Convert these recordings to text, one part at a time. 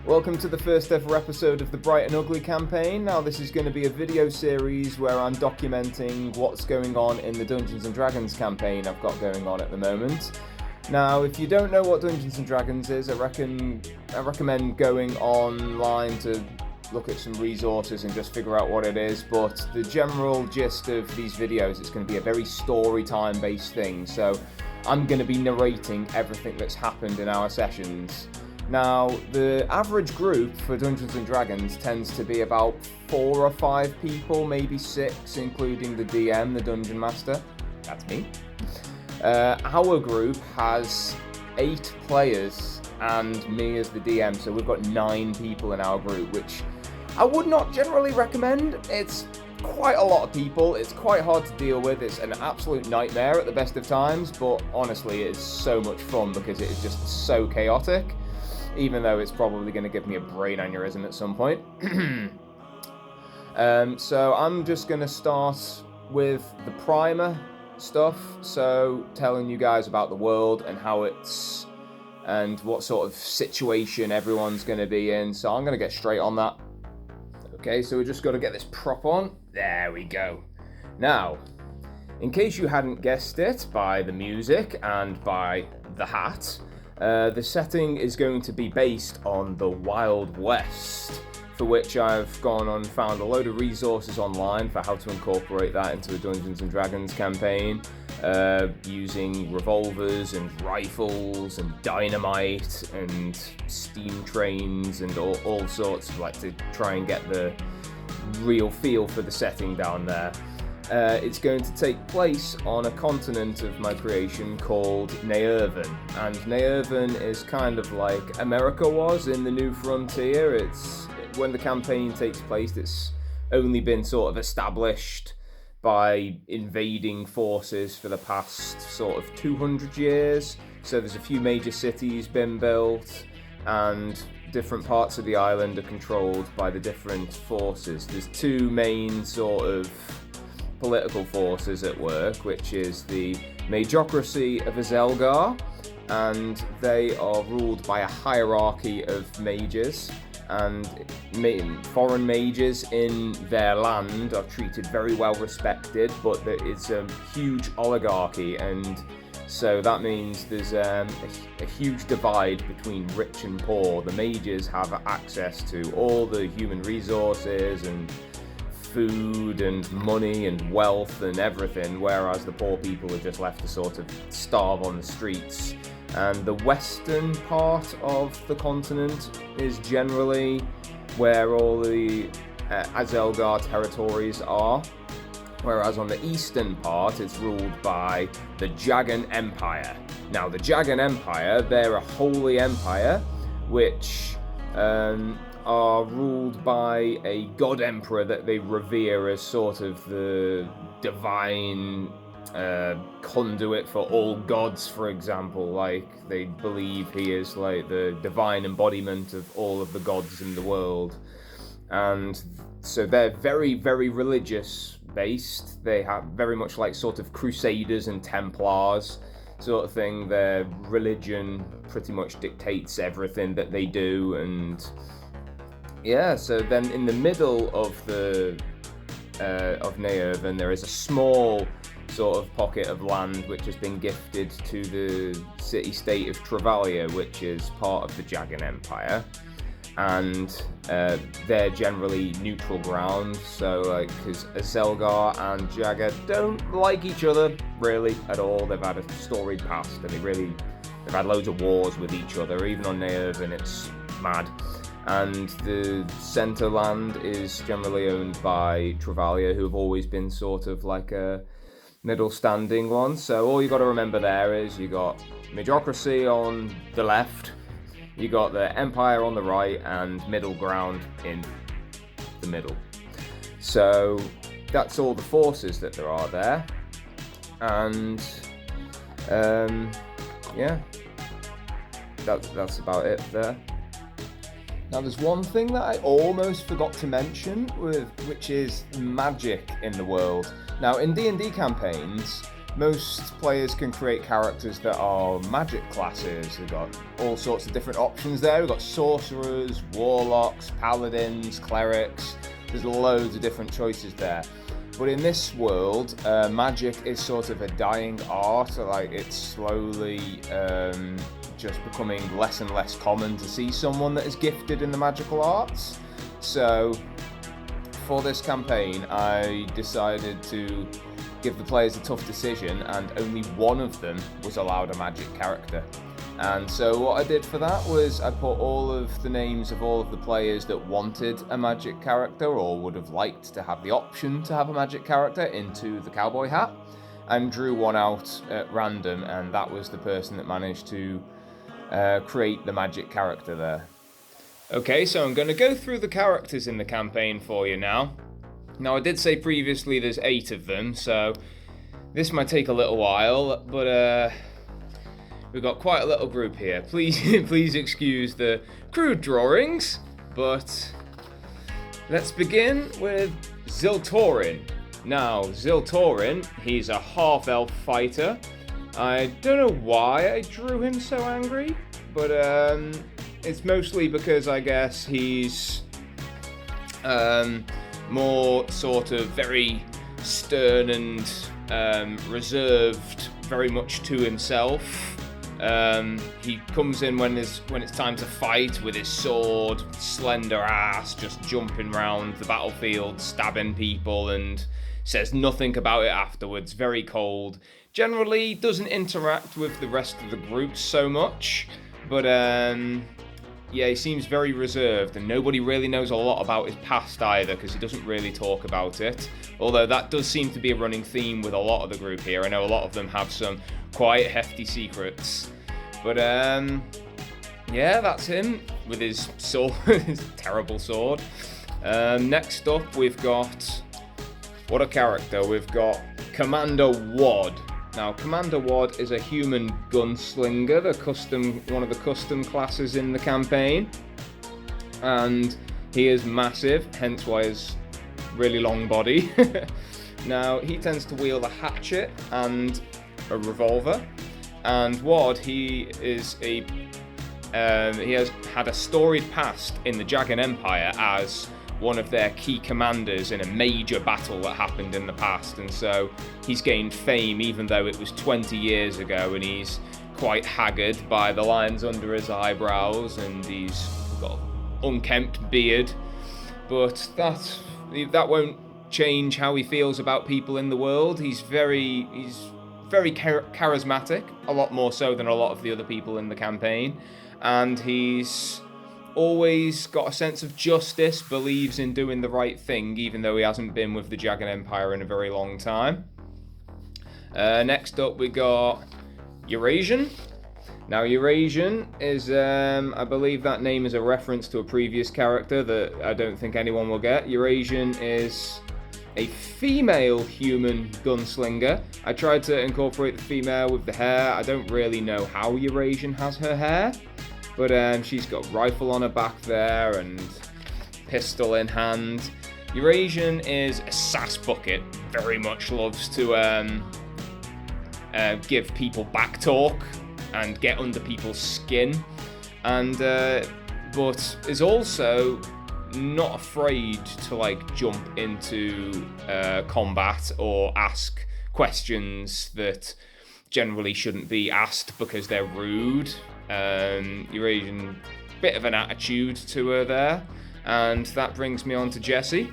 Welcome to the first ever episode of the Bright and Ugly campaign. Now this is going to be a video series where I'm documenting what's going on in the Dungeons & Dragons campaign I've got going on at the moment. Now if you don't know what Dungeons & Dragons is, I recommend going online to look at some resources and just figure out what it is, but the general gist of these videos, it's going to be a very story time based thing, so I'm going to be narrating everything that's happened in our sessions. Now, the average group for Dungeons & Dragons tends to be about 4 or 5 people, maybe 6, including the DM, the Dungeon Master. That's me. Our group has 8 players and me as the DM, so we've got 9 people in our group, which I would not generally recommend. It's quite a lot of people, it's quite hard to deal with, it's an absolute nightmare at the best of times, but honestly it is so much fun because it is just so chaotic. Even though it's probably going to give me a brain aneurysm at some point. So I'm just going to start with the primer stuff, so telling you guys about the world and how it's, and what sort of situation everyone's going to be in, so I'm going to get straight on that. Okay, so we just got to get this prop on. There we go. Now, in case you hadn't guessed it by the music and by the hat, the setting is going to be based on the Wild West, for which I've gone and found a load of resources online for how to incorporate that into a Dungeons & Dragons campaign, using revolvers and rifles and dynamite and steam trains and all sorts, like to try and get the real feel for the setting down there. It's going to take place on a continent of my creation called Neerven, and Neerven is kind of like America was in the New Frontier. It's when the campaign takes place, it's only been sort of established by invading forces for the past sort of 200 years. So there's a few major cities been built, and different parts of the island are controlled by the different forces. There's 2 main sort of political forces at work, which is the Magocracy of Azelgar, and they are ruled by a hierarchy of mages, and foreign mages in their land are treated very well respected, but it's a huge oligarchy, and so that means there's a huge divide between rich and poor. The mages have access to all the human resources and food and money and wealth and everything, whereas the poor people are just left to sort of starve on the streets. And the western part of the continent is generally where all the Azelgar territories are, whereas on the eastern part it's ruled by the Jagan Empire. Now the Jagan Empire, they're a holy empire which are ruled by a god emperor that they revere as sort of the divine conduit for all gods, for example. Like, they believe he is like the divine embodiment of all of the gods in the world. And so they're very, very religious based. They have very much like sort of Crusaders and Templars sort of thing. Their religion pretty much dictates everything that they do, and yeah, so then in the middle of Neerven, there is a small sort of pocket of land which has been gifted to the city-state of Travalia, which is part of the Jagan Empire, and they're generally neutral ground. So, like, because Azelgar and Jaga don't like each other really at all. They've had a storied past, and they've had loads of wars with each other. Even on Neerven, it's mad. And the centre land is generally owned by Travalia, who have always been sort of like a middle standing one. So all you got to remember there is you got Magocracy on the left, you got the Empire on the right, and middle ground in the middle. So that's all the forces that there are there. And yeah, that's about it there. Now there's one thing that I almost forgot to mention, which is magic in the world. Now in D&D campaigns, most players can create characters that are magic classes. We've got all sorts of different options there. We've got sorcerers, warlocks, paladins, clerics. There's loads of different choices there. But in this world, magic is sort of a dying art. Like, it's slowly just becoming less and less common to see someone that is gifted in the magical arts. So for this campaign, I decided to give the players a tough decision, and only one of them was allowed a magic character. And so what I did for that was I put all of the names of all of the players that wanted a magic character or would have liked to have the option to have a magic character into the cowboy hat, and drew one out at random, and that was the person that managed to create the magic character there. Okay, so I'm going to go through the characters in the campaign for you now. Now, I did say previously there's 8 of them, so this might take a little while, but we've got quite a little group here. Please excuse the crude drawings, but let's begin with Ziltorin. Now, Ziltorin, he's a half-elf fighter. I don't know why I drew him so angry, but it's mostly because I guess he's more sort of very stern and reserved, very much to himself. He comes in when it's time to fight with his sword, slender ass, just jumping around the battlefield, stabbing people, and says nothing about it afterwards. Very cold. Generally doesn't interact with the rest of the group so much, but yeah, he seems very reserved, and nobody really knows a lot about his past either, because he doesn't really talk about it. Although that does seem to be a running theme with a lot of the group here. I know a lot of them have some quite hefty secrets. But yeah, that's him with his sword, his terrible sword. Next up, we've got, what a character, we've got Commander Wad. Now, Commander Wad is a human gunslinger, one of the custom classes in the campaign, and he is massive, hence why his really long body. Now, he tends to wield a hatchet and a revolver, and Wad, he has had a storied past in the Jagan Empire as one of their key commanders in a major battle that happened in the past, and so he's gained fame even though it was 20 years ago, and he's quite haggard by the lines under his eyebrows, and he's got unkempt beard, but that won't change how he feels about people in the world. He's very charismatic, a lot more so than a lot of the other people in the campaign, and he's always got a sense of justice, believes in doing the right thing, even though he hasn't been with the Jagan Empire in a very long time. Next up, we got Eurasian. Now, Eurasian is, I believe that name is a reference to a previous character that I don't think anyone will get. Eurasian is a female human gunslinger. I tried to incorporate the female with the hair. I don't really know how Eurasian has her hair, but she's got a rifle on her back there and pistol in hand. Eurasian is a sass bucket, very much loves to give people back talk and get under people's skin, and but is also not afraid to jump into combat or ask questions that generally shouldn't be asked because they're rude. Eurasian, bit of an attitude to her there, and that brings me on to Jessie.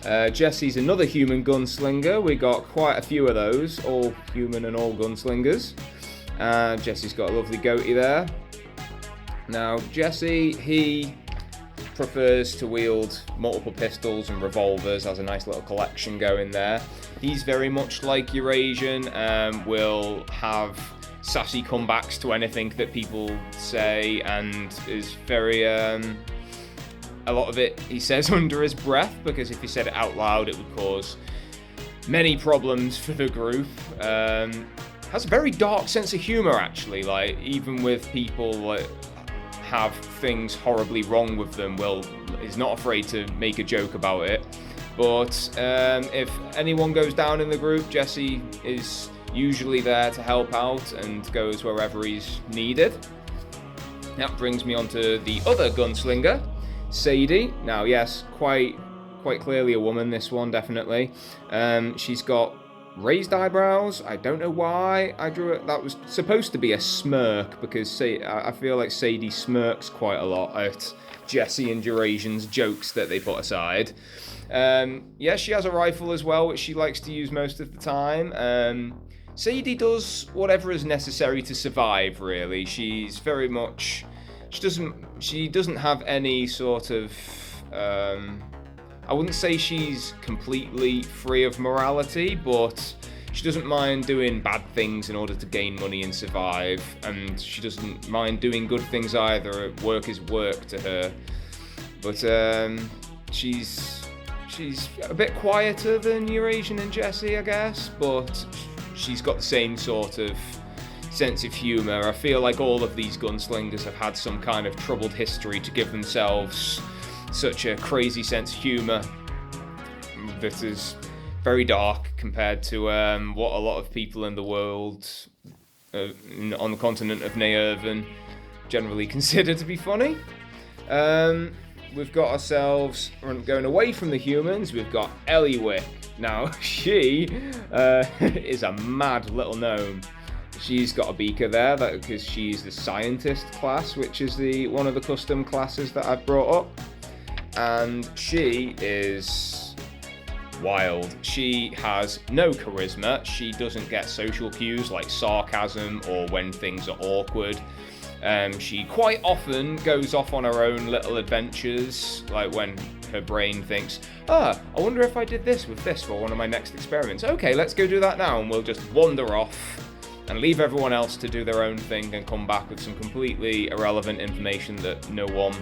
Jessie's another human gunslinger. We got quite a few of those, all human and all gunslingers. Jessie's got a lovely goatee there. Now, Jessie, he prefers to wield multiple pistols and revolvers, has a nice little collection going there. He's very much like Eurasian, will have sassy comebacks to anything that people say, and is very a lot of it he says under his breath, because if he said it out loud it would cause many problems for the group. Has a very dark sense of humor, actually, even with people have things horribly wrong with them, is not afraid to make a joke about it. But if anyone goes down in the group, Jesse is usually there to help out and goes wherever he's needed. That brings me on to the other gunslinger, Sadie. Now, yes, quite clearly a woman, this one, definitely. She's got raised eyebrows. I don't know why I drew it. That was supposed to be a smirk, because I feel like Sadie smirks quite a lot at Jesse and Eurasian's jokes that they put aside. Yeah, she has a rifle as well, which she likes to use most of the time. Sadie does whatever is necessary to survive, really. She's very much... She doesn't have any sort of... I wouldn't say she's completely free of morality, but she doesn't mind doing bad things in order to gain money and survive, and she doesn't mind doing good things either. Work is work to her. But she's a bit quieter than Eurasian and Jesse, I guess, but she's got the same sort of sense of humour. I feel like all of these gunslingers have had some kind of troubled history to give themselves such a crazy sense of humour that is very dark compared to what a lot of people in the world on the continent of Neerven generally consider to be funny. We've got ourselves, going away from the humans, we've got Eliwick. Now, she is a mad little gnome. She's got a beaker there because she's the scientist class, which is one of the custom classes that I've brought up. And she is wild. She has no charisma. She doesn't get social cues like sarcasm or when things are awkward. She quite often goes off on her own little adventures, like when her brain thinks, I wonder if I did this with this for one of my next experiments. Okay, let's go do that now, and we'll just wander off and leave everyone else to do their own thing and come back with some completely irrelevant information that no one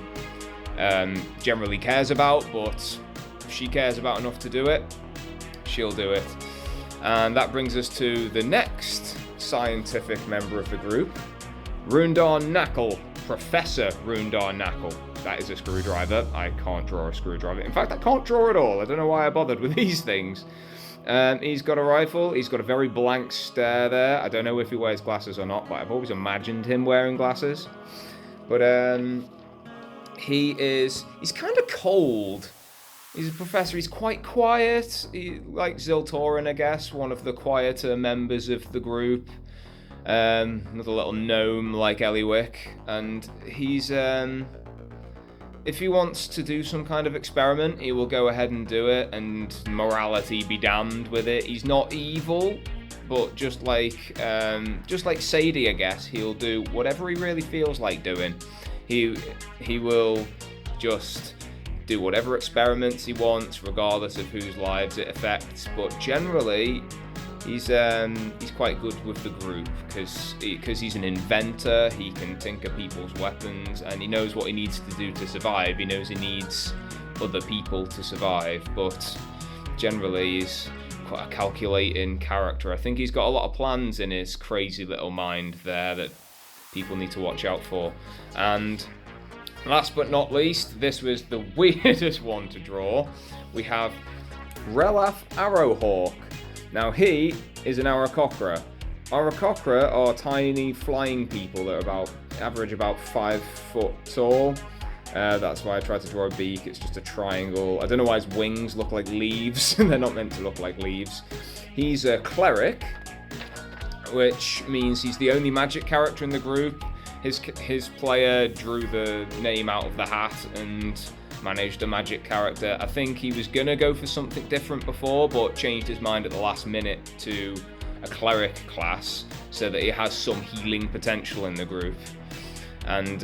generally cares about, but if she cares about enough to do it, she'll do it. And that brings us to the next scientific member of the group, Rundar Knuckle, Professor Rundar Knuckle. That is a screwdriver. I can't draw a screwdriver. In fact, I can't draw at all. I don't know why I bothered with these things. He's got a rifle. He's got a very blank stare there. I don't know if he wears glasses or not, but I've always imagined him wearing glasses. But he's kind of cold. He's a professor. He's quite quiet. Like Ziltorin, I guess, one of the quieter members of the group. Another little gnome like Eliwick, and he's if he wants to do some kind of experiment, he will go ahead and do it, and morality be damned with it. He's not evil, but just like Sadie, I guess, he'll do whatever he really feels like doing. He will just do whatever experiments he wants, regardless of whose lives it affects. But generally, he's quite good with the group because he's an inventor. He can tinker people's weapons, and he knows what he needs to do to survive. He knows he needs other people to survive, but generally he's quite a calculating character. I think he's got a lot of plans in his crazy little mind there that people need to watch out for. And last but not least, this was the weirdest one to draw. We have Relaf Arrowhawk. Now, he is an Aarakocra. Aarakocra are tiny flying people that are average about 5 foot tall. That's why I tried to draw a beak. It's just a triangle. I don't know why his wings look like leaves. They're not meant to look like leaves. He's a cleric, which means he's the only magic character in the group. His player drew the name out of the hat and managed a magic character. I think he was gonna go for something different before, but changed his mind at the last minute to a cleric class so that he has some healing potential in the group. And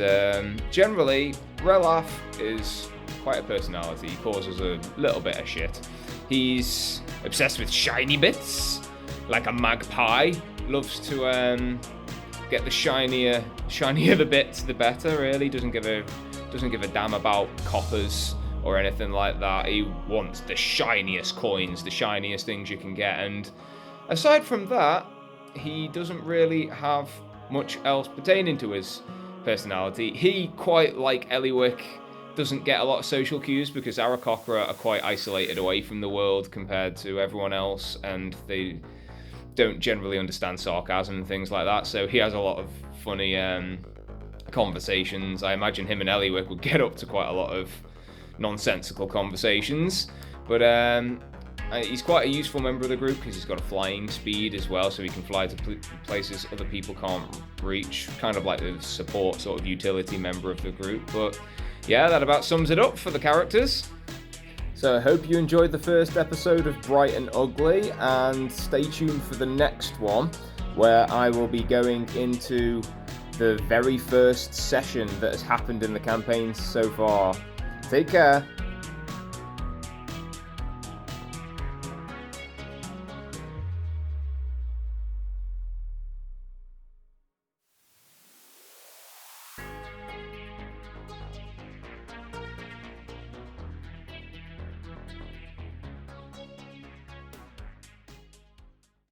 generally, Relaf is quite a personality. He causes a little bit of shit. He's obsessed with shiny bits, like a magpie. Loves to get the shinier the bits, the better. Really doesn't give a damn about coppers or anything like that. He wants the shiniest coins, the shiniest things you can get. And aside from that, he doesn't really have much else pertaining to his personality. He, quite like Eliwick, doesn't get a lot of social cues because Aarakocra are quite isolated away from the world compared to everyone else, and they don't generally understand sarcasm and things like that. So he has a lot of funny conversations. I imagine him and Eliwick would get up to quite a lot of nonsensical conversations, but he's quite a useful member of the group because he's got a flying speed as well, so he can fly to places other people can't reach, kind of like the support sort of utility member of the group. But yeah, that about sums it up for the characters. So I hope you enjoyed the first episode of Bright and Ugly, and stay tuned for the next one, where I will be going into the very first session that has happened in the campaign so far. Take care.